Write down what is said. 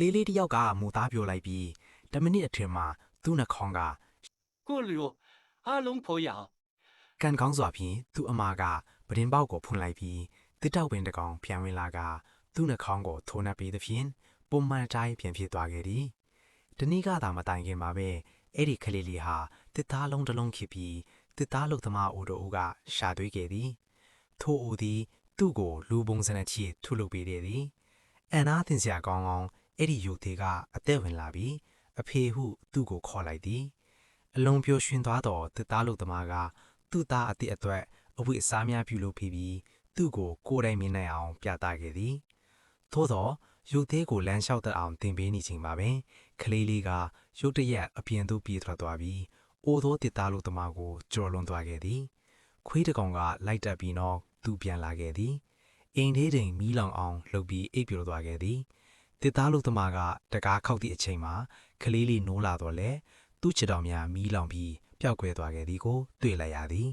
လေးလေးတယောက်ကမူသားပြိုလိုက်ပြီးတမိနစ်အထင်မှာသူ့နှခေါင်းက过了哟，阿龙婆呀， ကန်ကောင်းစွာဖြင့်သူ့အမားကပဒင်းပေါက်ကိုဖွင့်လိုက်ပြီးတစ်တောက်ပင်တစ်ကောင်ပြန်ဝင်လာကသူ့နှခေါင်းကိုထိုးနှက်ပြီးသဖြင့်ပုံမှန်တိုင်းပြန်ဖြစ်သွားခဲ့သည်တနည်းကသာမတိုင်ခင်မှာပဲအဲ့ဒီကလေးလေးဟာတစ်သားလုံးတစ်လုံးဖြစ်ပြီးတစ်သားလုတ်သမားအိုတို့ကရှာသွေးခဲ့သည်ထိုအိုသည်သူ့ကိုလူပုံစံနဲ့ချီထုလုပ်ပေးတဲ့သည်အန်နာသင်စရာကောင်းအောင်အဲ့ဒီယုတ်သေးကအသက်ဝင်လာပြီးအဖေဟုသူ့ကိုခေါ်လိုက်သည်အလုံးပြိုရွှင်သွားသောတစ်သားလုတ်သမားကသူ့သားအသည့်အတွက်အဝိအစားများပြုလုပ်ပြီးသူ့ကိုကိုယ်တိုင်မြင်နိုင်အောင်ပြသခဲ့သည်သို့သောရုပ်သေးကိုလမ်းလျှောက်တတ်အောင်တင်ပေးနေချိန်မှာပင်ကလေးလေးကရုတ်တရက်အပြင်သို့ပြေးထွက်သွားပြီးအိုသောတစ်သားလုတ်သမားကိုကြော်လွန်သွားခဲ့သည်ခွေးတကောင်ကလိုက်တက်ပြီးတော့သူပြန်လာခဲ့သည်အိမ်သေးတိမ်မီးလောင်အောင်လှုပ်ပြီးအိပ်ပျော်သွားခဲ့သည်တစ်သားလုတ်သမားကတကားခောက်သည့်အချိန်မှာကလေးလေးနိုးလာတော့လေသူ့ခြေတော်များမီးလောင်ပြီးပျောက်ကွယ်သွားခဲ့သည်ကိုတွေ့လိုက်ရသည်